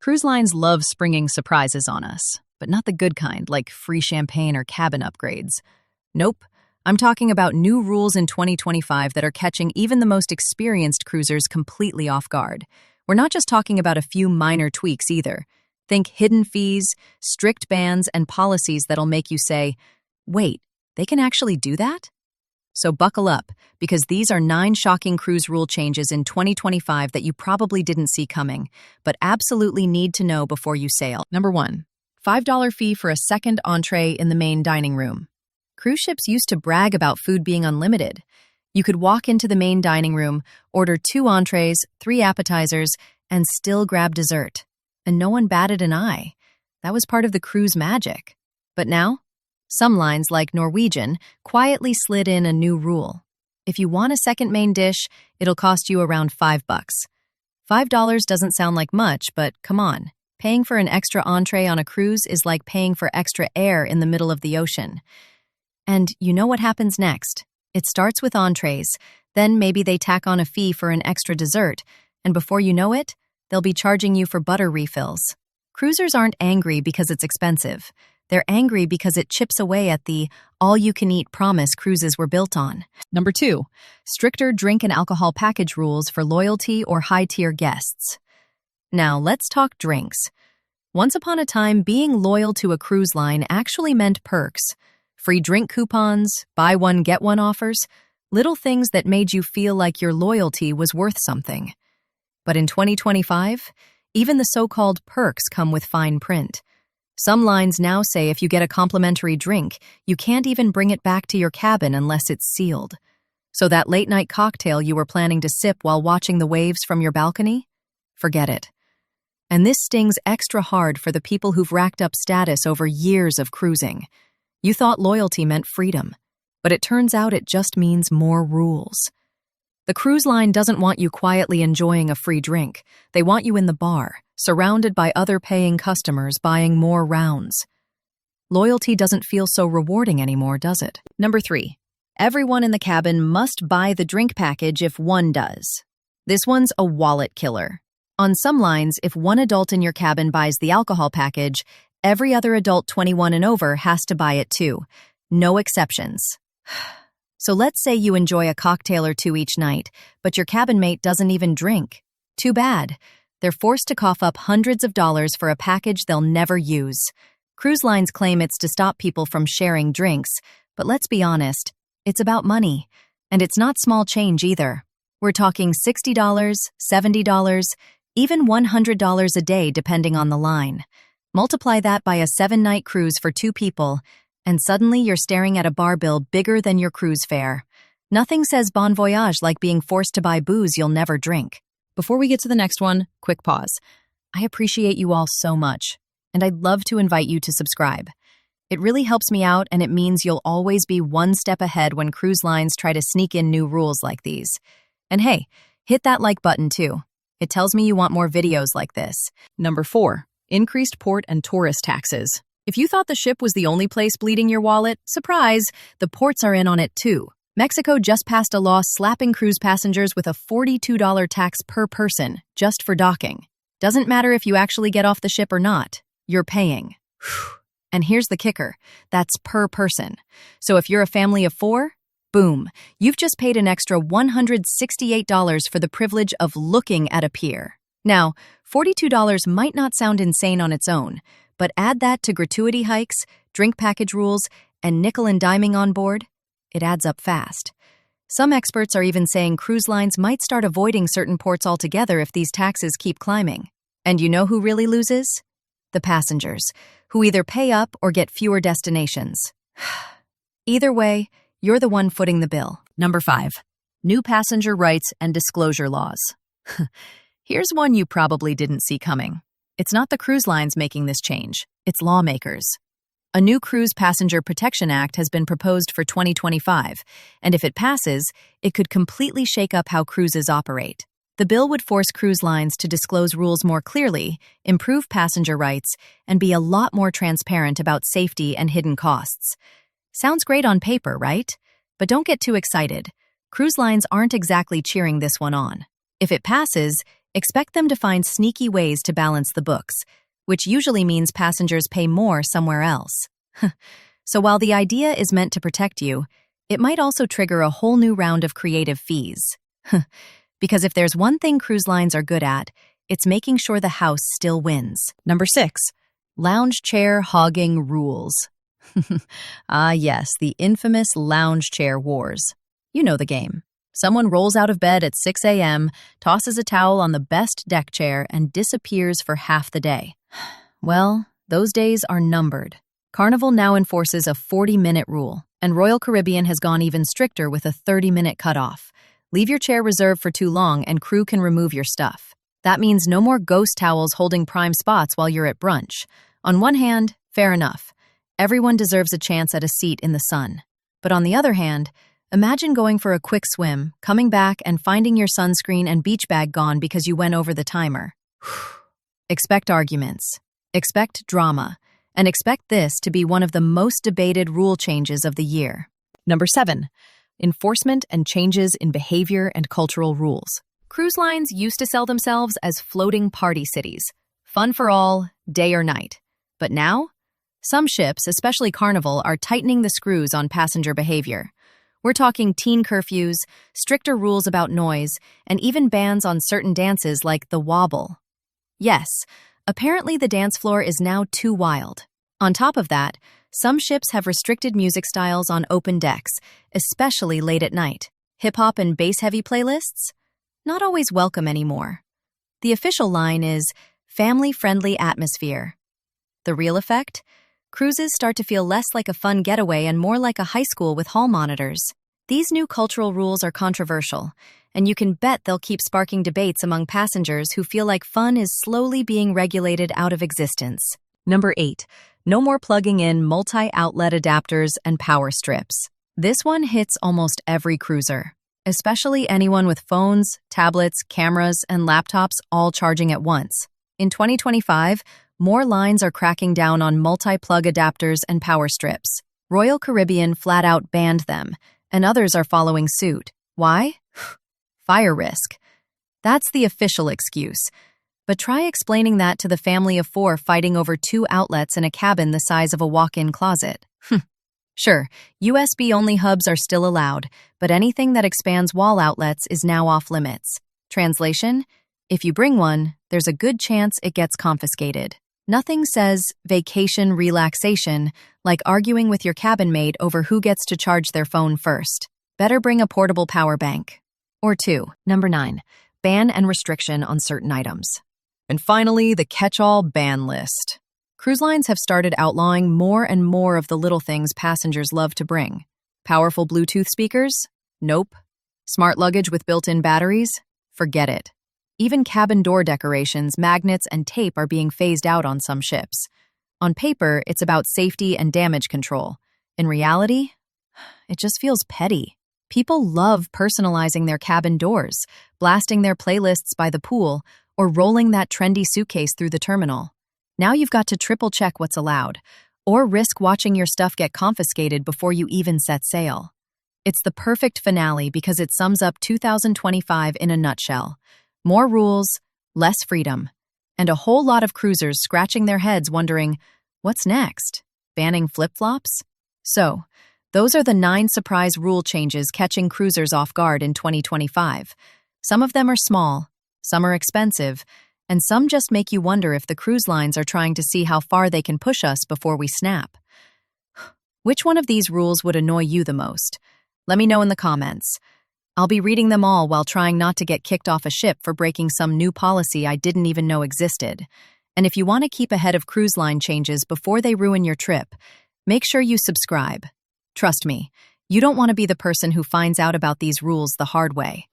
Cruise lines love springing surprises on us, but not the good kind, like free champagne or cabin upgrades. Nope. I'm talking about new rules in 2025 that are catching even the most experienced cruisers completely off guard. We're not just talking about a few minor tweaks either. Think hidden fees, strict bans, and policies that'll make you say, wait, they can actually do that? So buckle up, because these are 9 shocking cruise rule changes in 2025 that you probably didn't see coming, but absolutely need to know before you sail. Number 1, $5 fee for a second entree in the main dining room. Cruise ships used to brag about food being unlimited. You could walk into the main dining room, order 2 entrees, 3 appetizers, and still grab dessert. And no one batted an eye. That was part of the cruise magic. But now, some lines, like Norwegian, quietly slid in a new rule. If you want a second main dish, it'll cost you around $5. $5 doesn't sound like much, but come on. Paying for an extra entree on a cruise is like paying for extra air in the middle of the ocean. And you know what happens next? It starts with entrees, then maybe they tack on a fee for an extra dessert, and before you know it, they'll be charging you for butter refills. Cruisers aren't angry because it's expensive. They're angry because it chips away at the all-you-can-eat promise cruises were built on. Number 2, stricter drink and alcohol package rules for loyalty or high-tier guests. Now, let's talk drinks. Once upon a time, being loyal to a cruise line actually meant perks. Free drink coupons, buy one, get one offers, little things that made you feel like your loyalty was worth something. But in 2025, even the so-called perks come with fine print. Some lines now say if you get a complimentary drink, you can't even bring it back to your cabin unless it's sealed. So that late-night cocktail you were planning to sip while watching the waves from your balcony? Forget it. And this stings extra hard for the people who've racked up status over years of cruising. You thought loyalty meant freedom, but it turns out it just means more rules. The cruise line doesn't want you quietly enjoying a free drink. They want you in the bar, surrounded by other paying customers buying more rounds. Loyalty doesn't feel so rewarding anymore, does it? Number 3, everyone in the cabin must buy the drink package if one does. This one's a wallet killer. On some lines, if one adult in your cabin buys the alcohol package, every other adult 21 and over has to buy it too. No exceptions. So let's say you enjoy a cocktail or 2 each night, but your cabin mate doesn't even drink. Too bad. They're forced to cough up hundreds of dollars for a package they'll never use. Cruise lines claim it's to stop people from sharing drinks, but let's be honest, it's about money. And it's not small change either. We're talking $60, $70, even $100 a day depending on the line. Multiply that by a 7-night cruise for 2 people, and suddenly you're staring at a bar bill bigger than your cruise fare. Nothing says bon voyage like being forced to buy booze you'll never drink. Before we get to the next one, quick pause. I appreciate you all so much, and I'd love to invite you to subscribe. It really helps me out, and it means you'll always be one step ahead when cruise lines try to sneak in new rules like these. And hey, hit that like button too. It tells me you want more videos like this. Number 4, increased port and tourist taxes. If you thought the ship was the only place bleeding your wallet, surprise, the ports are in on it too. Mexico just passed a law slapping cruise passengers with a $42 tax per person just for docking. Doesn't matter if you actually get off the ship or not, you're paying. And here's the kicker, that's per person. So if you're a family of 4, boom, you've just paid an extra $168 for the privilege of looking at a pier. Now, $42 might not sound insane on its own, but add that to gratuity hikes, drink package rules, and nickel and diming on board, it adds up fast. Some experts are even saying cruise lines might start avoiding certain ports altogether if these taxes keep climbing. And you know who really loses? The passengers, who either pay up or get fewer destinations. Either way, you're the one footing the bill. Number 5, new passenger rights and disclosure laws. Here's one you probably didn't see coming. It's not the cruise lines making this change, it's lawmakers. A new Cruise Passenger Protection Act has been proposed for 2025, and if it passes, it could completely shake up how cruises operate. The bill would force cruise lines to disclose rules more clearly, improve passenger rights, and be a lot more transparent about safety and hidden costs. Sounds great on paper, right? But don't get too excited. Cruise lines aren't exactly cheering this one on. If it passes, Expect them to find sneaky ways to balance the books, which usually means passengers pay more somewhere else. So while the idea is meant to protect you, it might also trigger a whole new round of creative fees. Because if there's one thing cruise lines are good at, it's making sure the house still wins. Number 6, lounge chair hogging rules. Ah, yes, the infamous lounge chair wars. You know the game. Someone rolls out of bed at 6 a.m., tosses a towel on the best deck chair, and disappears for half the day. Well, those days are numbered. Carnival now enforces a 40-minute rule, and Royal Caribbean has gone even stricter with a 30-minute cutoff. Leave your chair reserved for too long and crew can remove your stuff. That means no more ghost towels holding prime spots while you're at brunch. On one hand, fair enough. Everyone deserves a chance at a seat in the sun. But on the other hand, imagine going for a quick swim, coming back and finding your sunscreen and beach bag gone because you went over the timer. Expect arguments. Expect drama. And expect this to be one of the most debated rule changes of the year. Number 7, enforcement and changes in behavior and cultural rules. Cruise lines used to sell themselves as floating party cities. Fun for all, day or night. But now, some ships, especially Carnival, are tightening the screws on passenger behavior. We're talking teen curfews, stricter rules about noise, and even bans on certain dances like the wobble. Yes, apparently the dance floor is now too wild. On top of that, some ships have restricted music styles on open decks, especially late at night. Hip-hop and bass-heavy playlists? Not always welcome anymore. The official line is family-friendly atmosphere. The real effect? Cruises start to feel less like a fun getaway and more like a high school with hall monitors. These new cultural rules are controversial, and you can bet they'll keep sparking debates among passengers who feel like fun is slowly being regulated out of existence. Number 8, no more plugging in multi-outlet adapters and power strips. This one hits almost every cruiser, especially anyone with phones, tablets, cameras, and laptops all charging at once. In 2025, more lines are cracking down on multi-plug adapters and power strips. Royal Caribbean flat out banned them, and others are following suit. Why? Fire risk. That's the official excuse. But try explaining that to the family of 4 fighting over 2 outlets in a cabin the size of a walk-in closet. Sure, USB-only hubs are still allowed, but anything that expands wall outlets is now off-limits. Translation? If you bring one, there's a good chance it gets confiscated. Nothing says vacation relaxation like arguing with your cabin mate over who gets to charge their phone first. Better bring a portable power bank. Or 2. Number 9, ban and restriction on certain items. And finally, the catch-all ban list. Cruise lines have started outlawing more and more of the little things passengers love to bring. Powerful Bluetooth speakers? Nope. Smart luggage with built-in batteries? Forget it. Even cabin door decorations, magnets, and tape are being phased out on some ships. On paper, it's about safety and damage control. In reality, it just feels petty. People love personalizing their cabin doors, blasting their playlists by the pool, or rolling that trendy suitcase through the terminal. Now you've got to triple-check what's allowed, or risk watching your stuff get confiscated before you even set sail. It's the perfect finale because it sums up 2025 in a nutshell. More rules, less freedom, and a whole lot of cruisers scratching their heads wondering, what's next? Banning flip-flops? So, those are the 9 surprise rule changes catching cruisers off guard in 2025. Some of them are small, some are expensive, and some just make you wonder if the cruise lines are trying to see how far they can push us before we snap. Which one of these rules would annoy you the most? Let me know in the comments. I'll be reading them all while trying not to get kicked off a ship for breaking some new policy I didn't even know existed. And if you want to keep ahead of cruise line changes before they ruin your trip, make sure you subscribe. Trust me, you don't want to be the person who finds out about these rules the hard way.